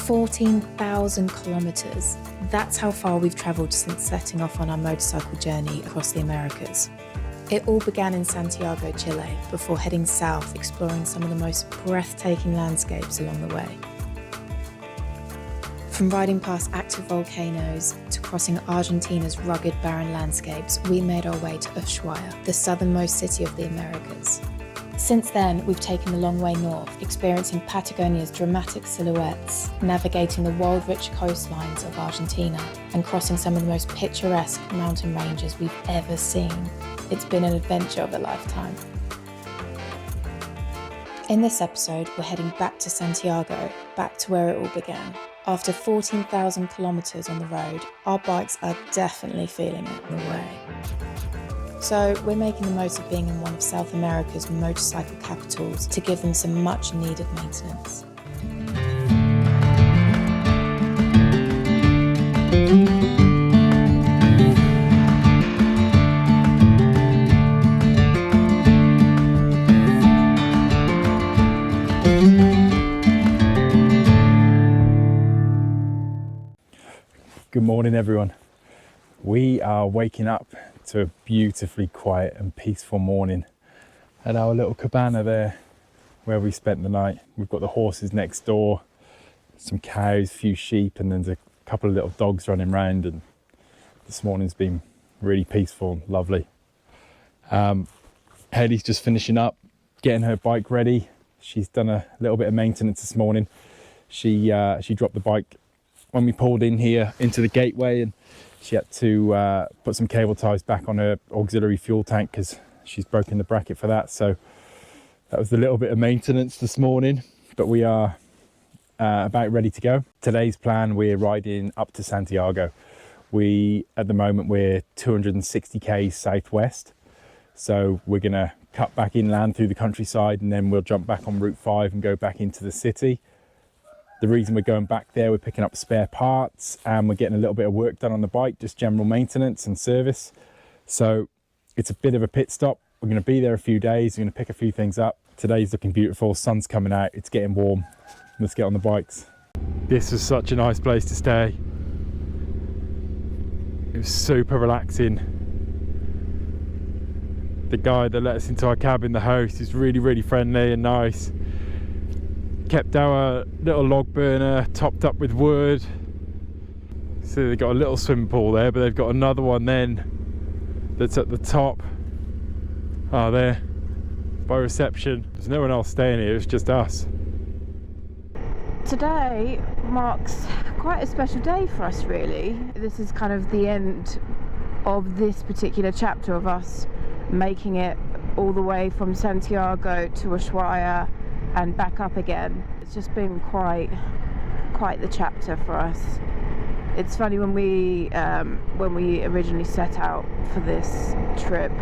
14,000 kilometres. That's how far we've travelled since setting off on our motorcycle journey across the Americas. It all began in Santiago, Chile, before heading south, exploring some of the most breathtaking landscapes along the way. From riding past active volcanoes to crossing Argentina's rugged, barren landscapes, we made our way to Ushuaia, the southernmost city of the Americas. Since then, we've taken the long way north, experiencing Patagonia's dramatic silhouettes, navigating the wild-rich coastlines of Argentina, and crossing some of the most picturesque mountain ranges we've ever seen. It's been an adventure of a lifetime. In this episode, we're heading back to Santiago, back to where it all began. After 14,000 kilometres on the road, our bikes are definitely feeling it in a way. So we're making the most of being in one of South America's motorcycle capitals to give them some much needed maintenance. Good morning, everyone. We are waking up to a beautifully quiet and peaceful morning at our little cabana there where we spent the night. We've got the horses next door, some cows, a few sheep, and there's a couple of little dogs running around, and this morning's been really peaceful and lovely. Hayley's just finishing up, getting her bike ready. She's done a little bit of maintenance this morning. She dropped the bike when we pulled in here into the gateway, and she had to put some cable ties back on her auxiliary fuel tank because she's broken the bracket for that. So that was a little bit of maintenance this morning, but we are about ready to go. Today's plan, we're riding up to Santiago. At the moment, we're 260 k's southwest. So we're gonna cut back inland through the countryside, and then we'll jump back on Route 5 and go back into the city. The reason we're going back there, we're picking up spare parts and we're getting a little bit of work done on the bike, just general maintenance and service. So it's a bit of a pit stop. We're going to be there a few days. We're going to pick a few things up. Today's looking beautiful. Sun's coming out. It's getting warm. Let's get on the bikes. This was such a nice place to stay. It was super relaxing. The guy that let us into our cabin, the host, is really, really friendly and nice. Kept our little log burner topped up with wood. So they've got a little swimming pool there, but they've got another one then that's at the top. Oh, there, by reception. There's no one else staying here, it's just us. Today marks quite a special day for us, really. This is kind of the end of this particular chapter of us making it all the way from Santiago to Ushuaia and back up again. It's just been quite the chapter for us. It's funny, when we originally set out for this trip,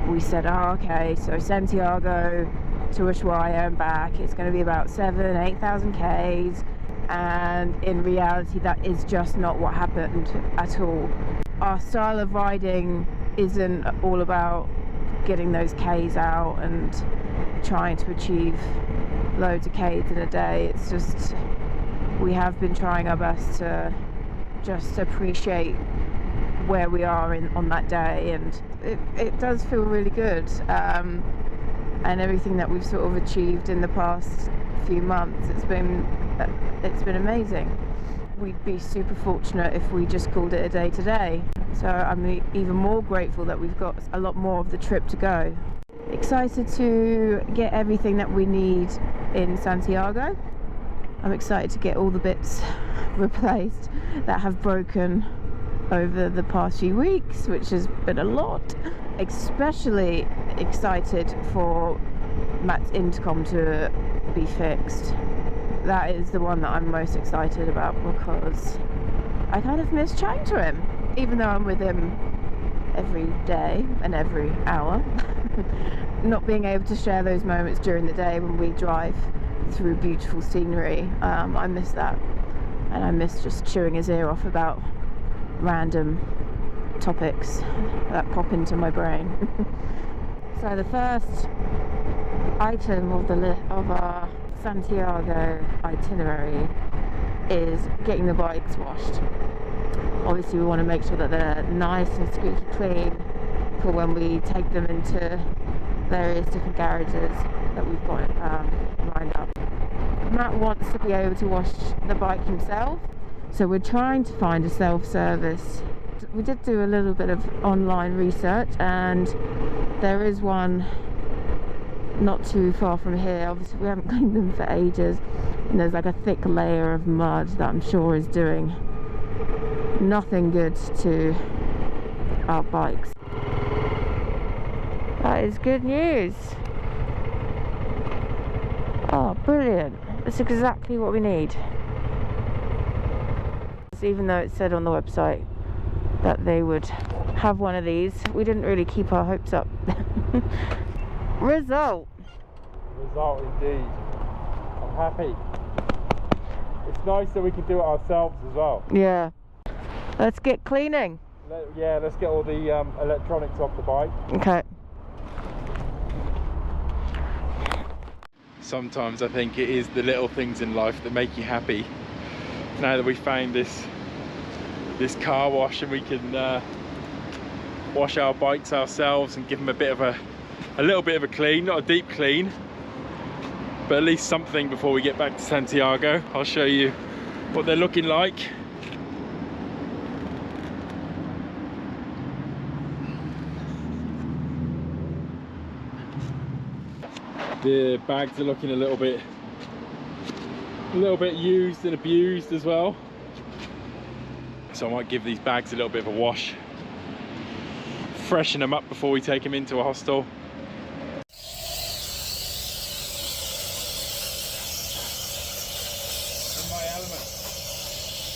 we said, oh, okay, so Santiago to Ushuaia and back, it's going to be about 8,000 k's, and in reality that is just not what happened at all. Our style of riding isn't all about getting those k's out and trying to achieve loads of k's in a day. It's just, we have been trying our best to just appreciate where we are on that day, and it does feel really good, and everything that we've sort of achieved in the past few months, it's been amazing. We'd be super fortunate if we just called it a day today, so I'm even more grateful that we've got a lot more of the trip to go. Excited to get everything that we need in Santiago. I'm excited to get all the bits replaced that have broken over the past few weeks, which has been a lot. Especially excited for Matt's intercom to be fixed. That is the one that I'm most excited about, because I kind of miss chatting to him, even though I'm with him every day and every hour. Not being able to share those moments during the day when we drive through beautiful scenery, I miss that, and I miss just chewing his ear off about random topics that pop into my brain. So the first item of our Santiago itinerary is getting the bikes washed. Obviously we want to make sure that they're nice and squeaky clean for when we take them into various different garages that we've got lined up. Matt wants to be able to wash the bike himself, so we're trying to find a self-service. We did do a little bit of online research, and there is one not too far from here. Obviously we haven't cleaned them for ages, and there's like a thick layer of mud that I'm sure is doing nothing good to our bikes. That is good news. Oh, brilliant. That's exactly what we need. Even though it said on the website that they would have one of these, we didn't really keep our hopes up. Result indeed. I'm happy. It's nice that we can do it ourselves as well. Yeah. Let's get cleaning. Yeah, let's get all the electronics off the bike. Okay. Sometimes I think it is the little things in life that make you happy. Now that we found this car wash, and we can wash our bikes ourselves and give them a little bit of a clean, not a deep clean, but at least something before we get back to Santiago. I'll show you what they're looking like. The bags are looking a little bit used and abused as well, so I might give these bags a little bit of a wash, freshen them up before we take them into a hostel. In my element.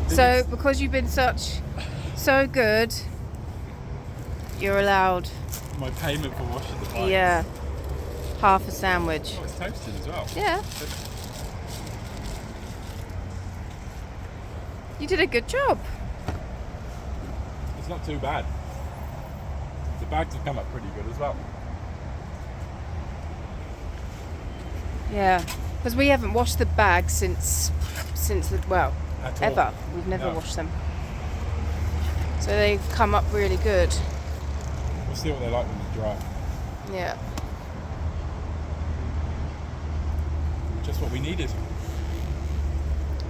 So because you've been so good, you're allowed, My payment for washing the bike. yeah, half a sandwich. Oh, it's toasted as well. Yeah. You did a good job. It's not too bad. The bags have come up pretty good as well. Yeah, because we haven't washed the bags since At all. ever. We've never No. washed them. So they've come up really good. We'll see what they're like when they're dry. Yeah. Just what we needed.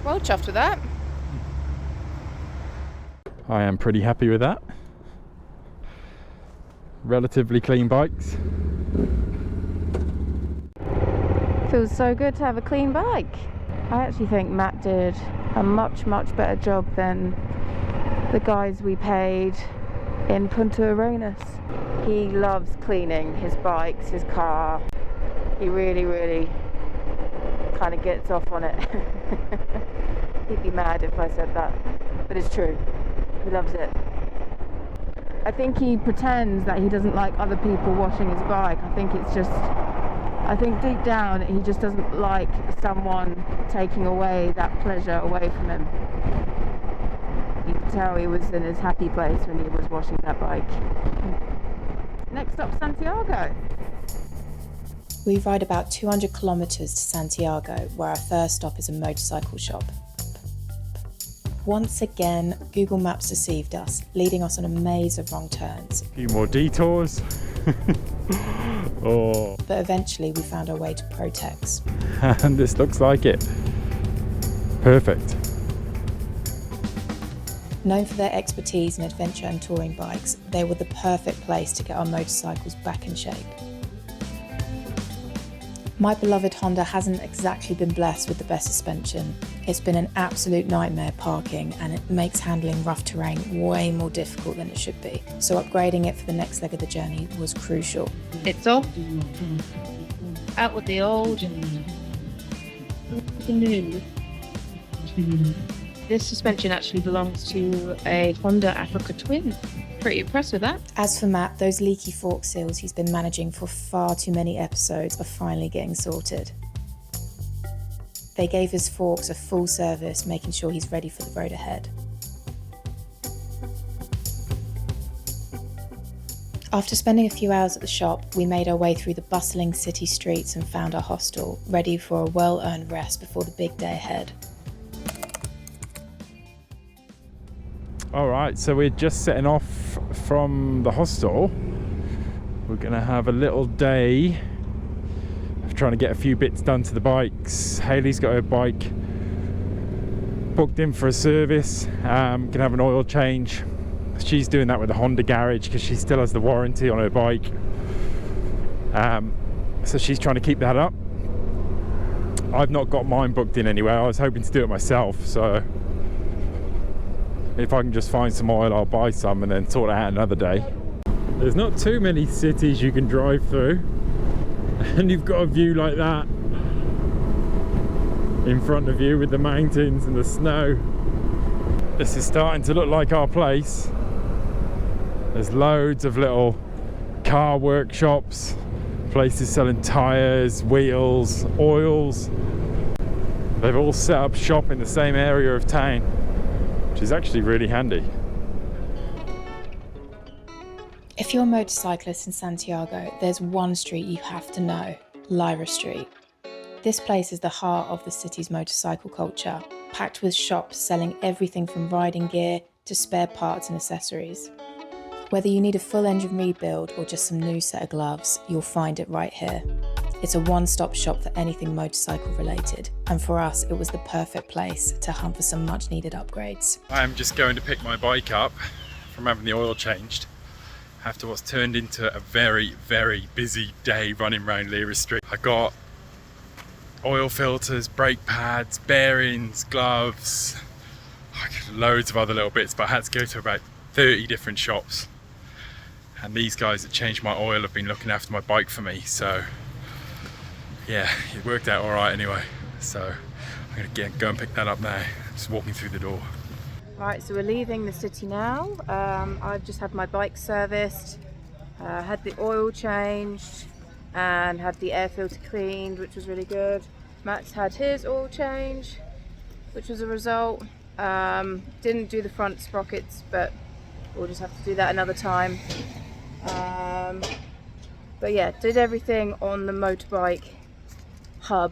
Well, chuffed with that. I am pretty happy with that. Relatively clean bikes. Feels so good to have a clean bike. I actually think Matt did a much better job than the guys we paid in Punta Arenas. He loves cleaning his bikes, his car. He really kind of gets off on it. He'd be mad if I said that, but it's true. He loves it. I think he pretends that he doesn't like other people washing his bike. I think deep down he just doesn't like someone taking away that pleasure away from him. You could tell he was in his happy place when he was washing that bike. Next up, Santiago. We ride about 200 kilometres to Santiago, where our first stop is a motorcycle shop. Once again, Google Maps deceived us, leading us on a maze of wrong turns. A few more detours. Oh, But eventually we found our way to Protex. and this looks like it. Perfect. Known for their expertise in adventure and touring bikes, they were the perfect place to get our motorcycles back in shape. My beloved Honda hasn't exactly been blessed with the best suspension. It's been an absolute nightmare parking, and it makes handling rough terrain way more difficult than it should be. So upgrading it for the next leg of the journey was crucial. It's off. Out with the old and the new. This suspension actually belongs to a Honda Africa Twin. Pretty impressed with that. As for Matt, those leaky fork seals he's been managing for far too many episodes are finally getting sorted. They gave his forks a full service, making sure he's ready for the road ahead. After spending a few hours at the shop, we made our way through the bustling city streets and found our hostel, ready for a well-earned rest before the big day ahead. All right, so we're just setting off from the hostel. We're gonna have a little day of trying to get a few bits done to the bikes. Hayley's got her bike booked in for a service. Gonna have an oil change. She's doing that with the Honda garage because she still has the warranty on her bike. So she's trying to keep that up. I've not got mine booked in anywhere. I was hoping to do it myself, so if I can just find some oil, I'll buy some and then sort it out another day. There's not too many cities you can drive through, and you've got a view like that in front of you with the mountains and the snow. This is starting to look like our place. There's loads of little car workshops, places selling tyres, wheels, oils. They've all set up shop in the same area of town, which is actually really handy. If you're a motorcyclist in Santiago, there's one street you have to know, Lira Street. This place is the heart of the city's motorcycle culture, packed with shops selling everything from riding gear to spare parts and accessories. Whether you need a full engine rebuild or just some new set of gloves, you'll find it right here. It's a one-stop shop for anything motorcycle related, and for us it was the perfect place to hunt for some much needed upgrades. I am just going to pick my bike up from having the oil changed after what's turned into a very, very busy day running around Lira Street. I got oil filters, brake pads, bearings, gloves, loads of other little bits, but I had to go to about 30 different shops, and these guys that changed my oil have been looking after my bike for me, so yeah, it worked out all right anyway. So I'm gonna go and pick that up now, just walking through the door. Right, so we're leaving the city now. I've just had my bike serviced, had the oil changed, and had the air filter cleaned, which was really good. Matt's had his oil change, which was a result. Didn't do the front sprockets, but we'll just have to do that another time. But yeah, did everything on the motorbike hub,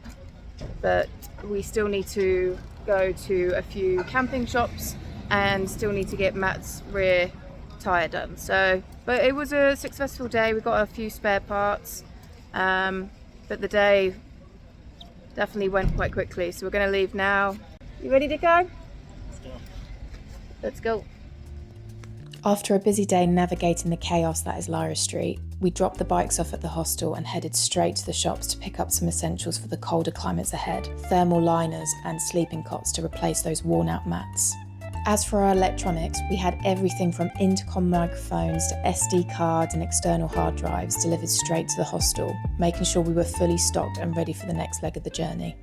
but we still need to go to a few camping shops and still need to get Matt's rear tyre done. So, but it was a successful day. We got a few spare parts, but the day definitely went quite quickly. So we're going to leave now. You ready to go? Let's go. After a busy day navigating the chaos that is Lira Street, we dropped the bikes off at the hostel and headed straight to the shops to pick up some essentials for the colder climates ahead, thermal liners and sleeping cots to replace those worn out mats. As for our electronics, we had everything from intercom microphones to SD cards and external hard drives delivered straight to the hostel, making sure we were fully stocked and ready for the next leg of the journey.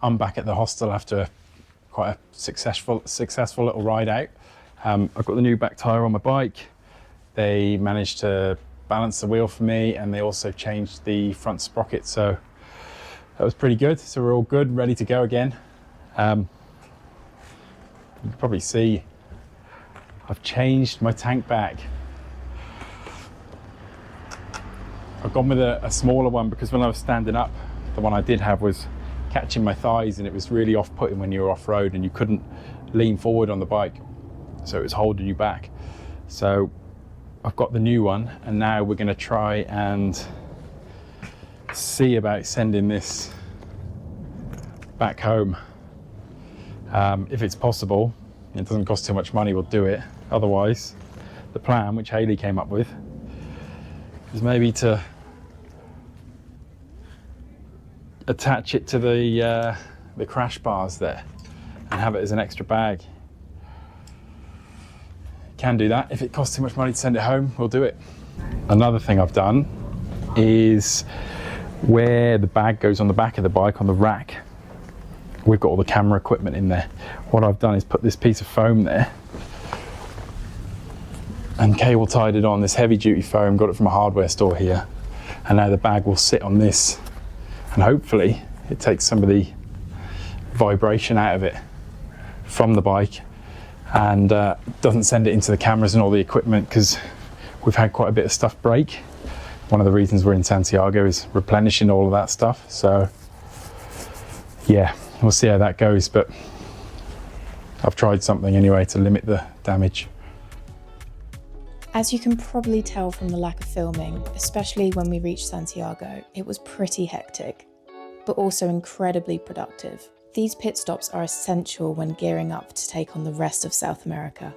I'm back at the hostel after quite a successful little ride out. I've got the new back tyre on my bike. They managed to balance the wheel for me, and they also changed the front sprocket, so that was pretty good. So we're all good, ready to go again. You can probably see I've changed my tank bag. I've gone with a smaller one because when I was standing up, the one I did have was catching my thighs, and it was really off-putting when you were off-road and you couldn't lean forward on the bike, so it was holding you back. So I've got the new one, and now we're going to try and see about sending this back home. If it's possible, it doesn't cost too much money, we'll do it. Otherwise, the plan, which Hayley came up with, is maybe to attach it to the crash bars there and have it as an extra bag. Can do that. If it costs too much money to send it home, we'll do it. Another thing I've done is where the bag goes on the back of the bike, on the rack, we've got all the camera equipment in there. What I've done is put this piece of foam there, and cable tied it on this heavy duty foam, got it from a hardware store here. And now the bag will sit on this, and hopefully it takes some of the vibration out of it from the bike, and doesn't send it into the cameras and all the equipment, because we've had quite a bit of stuff break. One of the reasons we're in Santiago is replenishing all of that stuff. So yeah, we'll see how that goes, but I've tried something anyway to limit the damage. As you can probably tell from the lack of filming, especially when we reached Santiago, it was pretty hectic, but also incredibly productive. These pit stops are essential when gearing up to take on the rest of South America.